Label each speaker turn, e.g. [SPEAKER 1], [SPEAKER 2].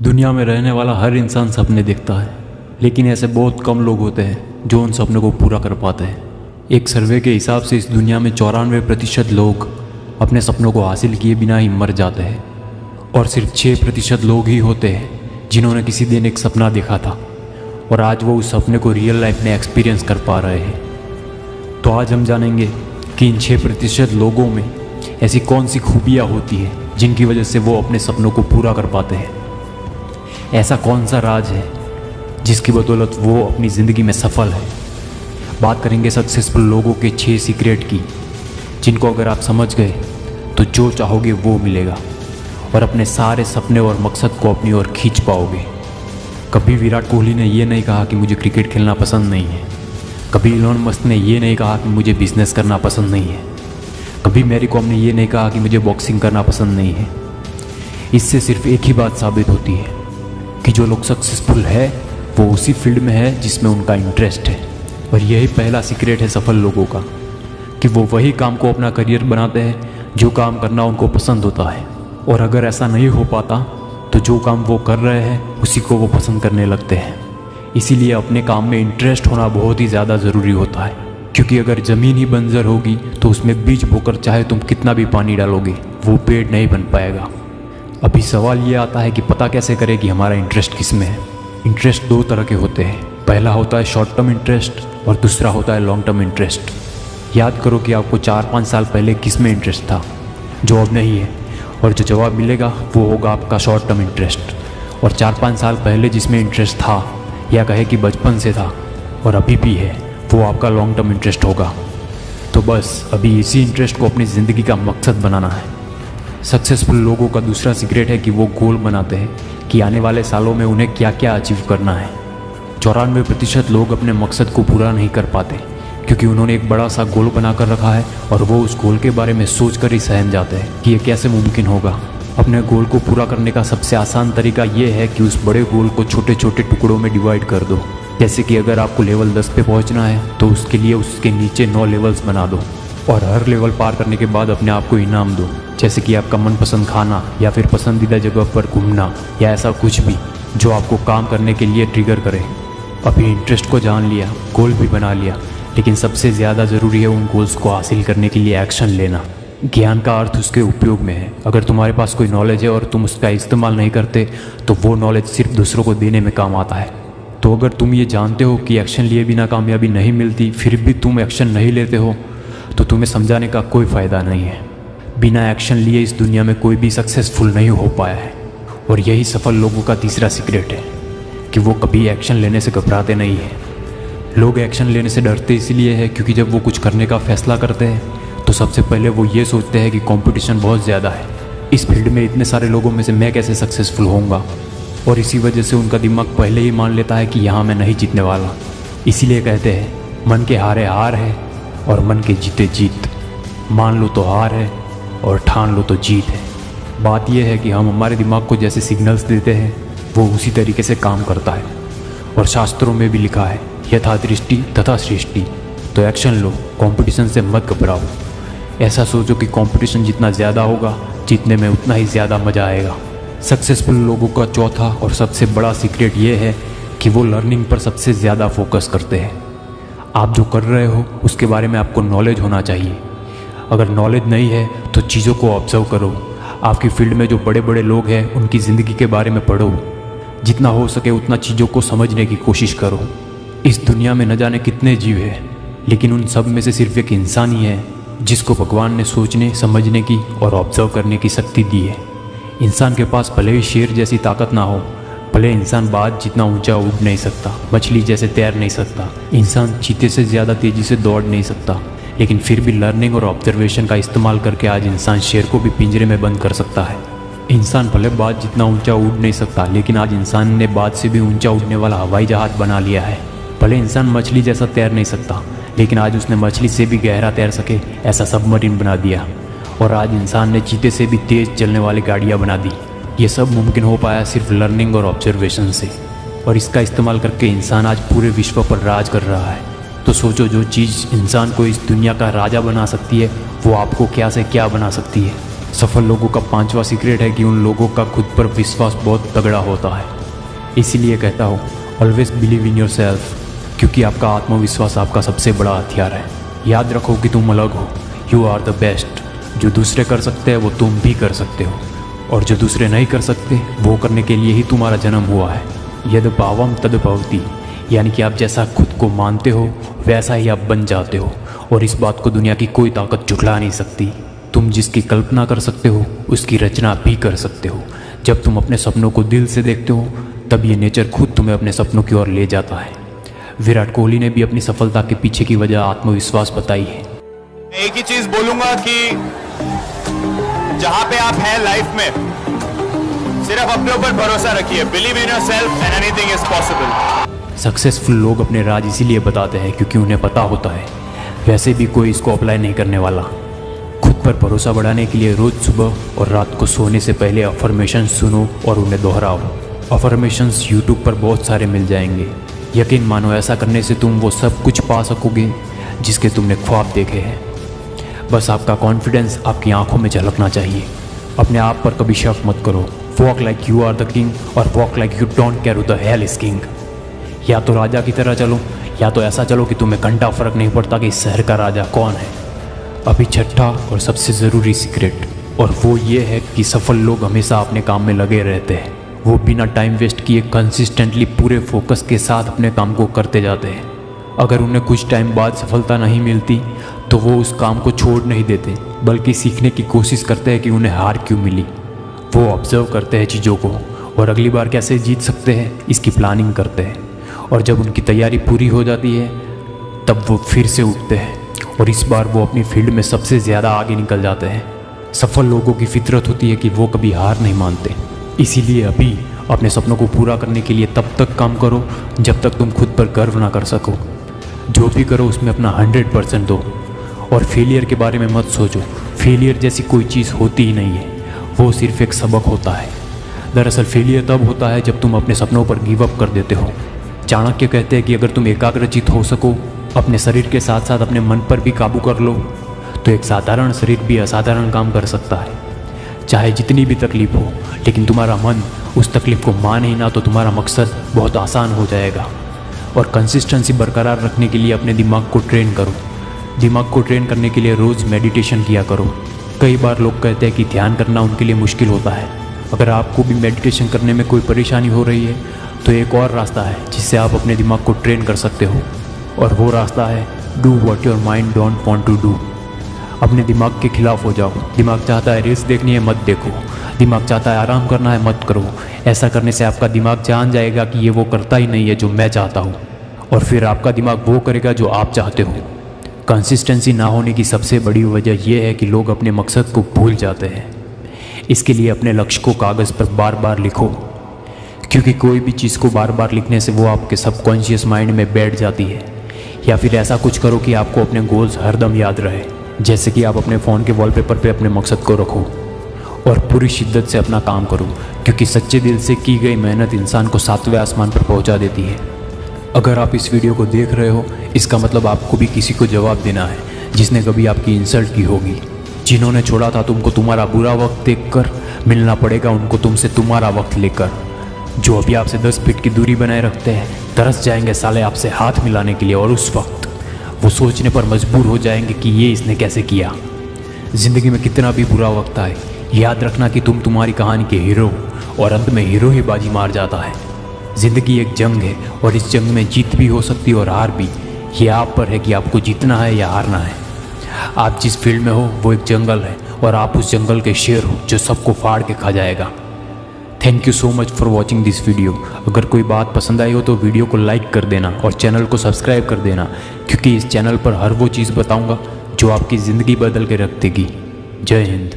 [SPEAKER 1] दुनिया में रहने वाला हर इंसान सपने देखता है, लेकिन ऐसे बहुत कम लोग होते हैं जो उन सपनों को पूरा कर पाते हैं। एक सर्वे के हिसाब से इस दुनिया में 94% लोग अपने सपनों को हासिल किए बिना ही मर जाते हैं और सिर्फ 6% लोग ही होते हैं जिन्होंने किसी दिन एक सपना देखा था और आज वो उस सपने को रियल लाइफ में एक्सपीरियंस कर पा रहे हैं। तो आज हम जानेंगे कि इन 6% लोगों में ऐसी कौन सी खूबियाँ होती हैं जिनकी वजह से वो अपने सपनों को पूरा कर पाते हैं। ऐसा कौन सा राज है जिसकी बदौलत वो अपनी ज़िंदगी में सफल है। बात करेंगे सक्सेसफुल लोगों के 6 सीक्रेट की, जिनको अगर आप समझ गए तो जो चाहोगे वो मिलेगा और अपने सारे सपने और मकसद को अपनी ओर खींच पाओगे। कभी विराट कोहली ने ये नहीं कहा कि मुझे क्रिकेट खेलना पसंद नहीं है। कभी इलोन मस्क ने ये नहीं कहा कि मुझे बिजनेस करना पसंद नहीं है। कभी मैरी कॉम ने ये नहीं कहा कि मुझे बॉक्सिंग करना पसंद नहीं है। इससे सिर्फ एक ही बात साबित होती है कि जो लोग सक्सेसफुल है वो उसी फील्ड में है जिसमें उनका इंटरेस्ट है। और यही पहला सीक्रेट है सफल लोगों का कि वो वही काम को अपना करियर बनाते हैं जो काम करना उनको पसंद होता है। और अगर ऐसा नहीं हो पाता तो जो काम वो कर रहे हैं उसी को वो पसंद करने लगते हैं। इसीलिए अपने काम में इंटरेस्ट होना बहुत ही ज़्यादा ज़रूरी होता है, क्योंकि अगर ज़मीन ही बंजर होगी तो उसमें बीज बोकर चाहे तुम कितना भी पानी डालोगे वो पेड़ नहीं बन पाएगा। अभी सवाल ये आता है कि पता कैसे करें कि हमारा इंटरेस्ट किस में है। इंटरेस्ट 2 तरह के होते हैं। पहला होता है शॉर्ट टर्म इंटरेस्ट और दूसरा होता है लॉन्ग टर्म इंटरेस्ट। याद करो कि आपको 4-5 साल पहले किस में इंटरेस्ट था जो अब नहीं है, और जो जवाब मिलेगा वो होगा आपका शॉर्ट टर्म इंटरेस्ट। और 4-5 साल पहले जिसमें इंटरेस्ट था या कहे कि बचपन से था और अभी भी है, वो आपका लॉन्ग टर्म इंटरेस्ट होगा। तो बस अभी इसी इंटरेस्ट को अपनी ज़िंदगी का मकसद बनाना है। सक्सेसफुल लोगों का दूसरा सीक्रेट है कि वो गोल बनाते हैं कि आने वाले सालों में उन्हें क्या क्या अचीव करना है। 94% लोग अपने मकसद को पूरा नहीं कर पाते क्योंकि उन्होंने एक बड़ा सा गोल बना कर रखा है और वो उस गोल के बारे में सोच कर ही सहम जाते हैं कि ये कैसे मुमकिन होगा। अपने गोल को पूरा करने का सबसे आसान तरीका ये है कि उस बड़े गोल को छोटे छोटे टुकड़ों में डिवाइड कर दो। जैसे कि अगर आपको लेवल 10 पे पहुंचना है तो उसके लिए उसके नीचे 9 लेवल्स बना दो और हर लेवल पार करने के बाद अपने आप को इनाम दो, जैसे कि आपका मनपसंद खाना या फिर पसंदीदा जगह पर घूमना या ऐसा कुछ भी जो आपको काम करने के लिए ट्रिगर करे। अभी इंटरेस्ट को जान लिया, गोल भी बना लिया, लेकिन सबसे ज़्यादा ज़रूरी है उन गोल्स को हासिल करने के लिए एक्शन लेना। ज्ञान का अर्थ उसके उपयोग में है। अगर तुम्हारे पास कोई नॉलेज है और तुम उसका इस्तेमाल नहीं करते तो वो नॉलेज सिर्फ दूसरों को देने में काम आता है। तो अगर तुम ये जानते हो कि एक्शन लिए बिना कामयाबी नहीं मिलती, फिर भी तुम एक्शन नहीं लेते हो, तो तुम्हें समझाने का कोई फ़ायदा नहीं है। बिना एक्शन लिए इस दुनिया में कोई भी सक्सेसफुल नहीं हो पाया है। और यही सफल लोगों का तीसरा सीक्रेट है कि वो कभी एक्शन लेने से घबराते नहीं हैं। लोग एक्शन लेने से डरते इसलिए है क्योंकि जब वो कुछ करने का फैसला करते हैं तो सबसे पहले वो ये सोचते हैं कि कंपटीशन बहुत ज़्यादा है, इस फील्ड में इतने सारे लोगों में से मैं कैसे सक्सेसफुल होऊंगा। और इसी वजह से उनका दिमाग पहले ही मान लेता है कि यहाँ मैं नहीं जीतने वाला। इसीलिए कहते हैं मन के हारे हार है और मन के जीते जीत। मान लो तो हार है और ठान लो तो जीत है। बात यह है कि हम हमारे दिमाग को जैसे सिग्नल्स देते हैं वो उसी तरीके से काम करता है। और शास्त्रों में भी लिखा है यथा दृष्टि तथा सृष्टि। तो एक्शन लो, कंपटीशन से मत घबराओ। ऐसा सोचो कि कंपटीशन जितना ज़्यादा होगा जीतने में उतना ही ज़्यादा मज़ा आएगा। सक्सेसफुल लोगों का चौथा और सबसे बड़ा सीक्रेट ये है कि वो लर्निंग पर सबसे ज़्यादा फोकस करते हैं। आप जो कर रहे हो उसके बारे में आपको नॉलेज होना चाहिए। अगर नॉलेज नहीं है तो चीज़ों को ऑब्जर्व करो। आपकी फील्ड में जो बड़े बड़े लोग हैं उनकी ज़िंदगी के बारे में पढ़ो। जितना हो सके उतना चीज़ों को समझने की कोशिश करो। इस दुनिया में न जाने कितने जीव हैं, लेकिन उन सब में से सिर्फ एक इंसान ही है जिसको भगवान ने सोचने, समझने की और ऑब्जर्व करने की शक्ति दी है। इंसान के पास भले ही शेर जैसी ताकत ना हो, भले इंसान बाज जितना ऊंचा उड़ नहीं सकता, मछली जैसे तैर नहीं सकता, इंसान चीते से ज़्यादा तेज़ी से दौड़ नहीं सकता, लेकिन फिर भी लर्निंग और ऑब्जर्वेशन का इस्तेमाल करके आज इंसान शेर को भी पिंजरे में बंद कर सकता है। इंसान भले बाज जितना ऊंचा उड़ नहीं सकता, लेकिन आज इंसान ने बाज से भी ऊंचा उड़ने वाला हवाई जहाज़ बना लिया है। भले इंसान मछली जैसा तैर नहीं सकता, लेकिन आज उसने मछली से भी गहरा तैर सके ऐसा सबमरीन बना दिया। और आज इंसान ने चीते से भी तेज़ चलने वाली गाड़ियाँ बना दी। ये सब मुमकिन हो पाया सिर्फ लर्निंग और ऑब्जर्वेशन से। और इसका इस्तेमाल करके इंसान आज पूरे विश्व पर राज कर रहा है। तो सोचो, जो चीज़ इंसान को इस दुनिया का राजा बना सकती है वो आपको क्या से क्या बना सकती है। सफल लोगों का 5वां सीक्रेट है कि उन लोगों का खुद पर विश्वास बहुत तगड़ा होता है। इसीलिए कहता हूँ always believe in your self, क्योंकि आपका आत्मविश्वास आपका सबसे बड़ा हथियार है। याद रखो कि तुम अलग हो, यू आर द बेस्ट। जो दूसरे कर सकते हैं वो तुम भी कर सकते हो, और जो दूसरे नहीं कर सकते वो करने के लिए ही तुम्हारा जन्म हुआ है। यद भावम तद भवति, यानी कि आप जैसा खुद को मानते हो वैसा ही आप बन जाते हो, और इस बात को दुनिया की कोई ताकत झुठला नहीं सकती। तुम जिसकी कल्पना कर सकते हो उसकी रचना भी कर सकते हो। जब तुम अपने सपनों को दिल से देखते हो तब ये नेचर खुद तुम्हें अपने सपनों की ओर ले जाता है। विराट कोहली ने भी अपनी सफलता के पीछे की वजह आत्मविश्वास बताई है।
[SPEAKER 2] एक ही चीज बोलूंगा कि जहां पे आप हैं लाइफ में, सिर्फ अपने ऊपर भरोसा रखिए। Believe in yourself and anything is possible.
[SPEAKER 1] Successful लोग अपने राज इसीलिए बताते हैं क्योंकि उन्हें पता होता है वैसे भी कोई इसको अप्लाई नहीं करने वाला। खुद पर भरोसा बढ़ाने के लिए रोज़ सुबह और रात को सोने से पहले अफर्मेशन सुनो और उन्हें दोहराओ। अफर्मेशंस यूट्यूब पर बहुत सारे मिल जाएंगे। यकीन मानो ऐसा करने से तुम वो सब कुछ पा सकोगे जिसके तुमने ख्वाब देखे हैं। बस आपका कॉन्फिडेंस आपकी आंखों में झलकना चाहिए। अपने आप पर कभी शक मत करो। Walk like you are the king और walk like you don't care who the hell is king. या तो राजा की तरह चलो या तो ऐसा चलो कि तुम्हें घंटा फर्क नहीं पड़ता कि इस शहर का राजा कौन है। अभी छठा और सबसे ज़रूरी सीक्रेट, और वो ये है कि सफल लोग हमेशा अपने काम में लगे रहते हैं। वो बिना टाइम वेस्ट किए कंसिस्टेंटली पूरे फोकस के साथ अपने काम को करते जाते हैं। अगर उन्हें कुछ टाइम बाद सफलता नहीं मिलती तो वो उस काम को छोड़ नहीं देते, बल्कि सीखने की कोशिश करते हैं कि उन्हें हार क्यों मिली। वो ऑब्जर्व करते हैं चीज़ों को और अगली बार कैसे जीत सकते हैं इसकी प्लानिंग करते हैं, और जब उनकी तैयारी पूरी हो जाती है तब वो फिर से उठते हैं और इस बार वो अपनी फील्ड में सबसे ज़्यादा आगे निकल जाते हैं। सफल लोगों की फितरत होती है कि वो कभी हार नहीं मानते। इसीलिए अभी अपने सपनों को पूरा करने के लिए तब तक काम करो जब तक तुम खुद पर गर्व ना कर सको। जो भी करो उसमें अपना 100% दो, और फेलियर के बारे में मत सोचो। फेलियर जैसी कोई चीज़ होती ही नहीं है, वो सिर्फ एक सबक होता है। दरअसल फेलियर तब होता है जब तुम अपने सपनों पर गिव अप कर देते हो। चाणक्य कहते हैं कि अगर तुम एकाग्रचित हो सको, अपने शरीर के साथ साथ अपने मन पर भी काबू कर लो, तो एक साधारण शरीर भी असाधारण काम कर सकता है। चाहे जितनी भी तकलीफ हो, लेकिन तुम्हारा मन उस तकलीफ को माने ही ना तो तुम्हारा मकसद बहुत आसान हो जाएगा। और कंसिस्टेंसी बरकरार रखने के लिए अपने दिमाग को ट्रेन करो। दिमाग को ट्रेन करने के लिए रोज़ मेडिटेशन किया करो। कई बार लोग कहते हैं कि ध्यान करना उनके लिए मुश्किल होता है। अगर आपको भी मेडिटेशन करने में कोई परेशानी हो रही है तो एक और रास्ता है जिससे आप अपने दिमाग को ट्रेन कर सकते हो, और वो रास्ता है do what your mind don't want to do. अपने दिमाग के खिलाफ हो जाओ। दिमाग चाहता है रील्स देखनी है, मत देखो। दिमाग चाहता है आराम करना है, मत करो। ऐसा करने से आपका दिमाग जान जाएगा कि ये वो करता ही नहीं है जो मैं चाहता हूँ, और फिर आपका दिमाग वो करेगा जो आप चाहते हो। कंसिस्टेंसी ना होने की सबसे बड़ी वजह यह है कि लोग अपने मकसद को भूल जाते हैं। इसके लिए अपने लक्ष्य को कागज़ पर बार बार लिखो, क्योंकि कोई भी चीज़ को बार बार लिखने से वो आपके सबकॉन्शियस माइंड में बैठ जाती है। या फिर ऐसा कुछ करो कि आपको अपने गोल्स हरदम याद रहे, जैसे कि आप अपने फ़ोन के वॉलपेपर पे अपने मकसद को रखो और पूरी शिद्दत से अपना काम करो, क्योंकि सच्चे दिल से की गई मेहनत इंसान को 7वें आसमान पर पहुंचा देती है। अगर आप इस वीडियो को देख रहे हो, इसका मतलब आपको भी किसी को जवाब देना है जिसने कभी आपकी इंसल्ट की होगी। जिन्होंने छोड़ा था तुमको तुम्हारा बुरा वक्त देखकर, मिलना पड़ेगा उनको तुमसे तुम्हारा वक्त लेकर। जो अभी आपसे 10 फीट की दूरी बनाए रखते हैं, तरस जाएंगे साले आपसे हाथ मिलाने के लिए, और उस वक्त वो सोचने पर मजबूर हो जाएंगे कि ये इसने कैसे किया। ज़िंदगी में कितना भी बुरा वक्त आए, याद रखना कि तुम तुम्हारी कहानी के हीरो हो, और अंत में हीरो ही बाजी मार जाता है। ज़िंदगी एक जंग है, और इस जंग में जीत भी हो सकती है और हार भी। ये आप पर है कि आपको जीतना है या हारना है। आप जिस फील्ड में हो वो एक जंगल है, और आप उस जंगल के शेर हो जो सबको फाड़ के खा जाएगा। Thank you so much for watching this video. अगर कोई बात पसंद आई हो तो वीडियो को लाइक कर देना और चैनल को सब्सक्राइब कर देना, क्योंकि इस चैनल पर हर वो चीज़ बताऊंगा जो आपकी ज़िंदगी बदल के रख देगी। जय हिंद।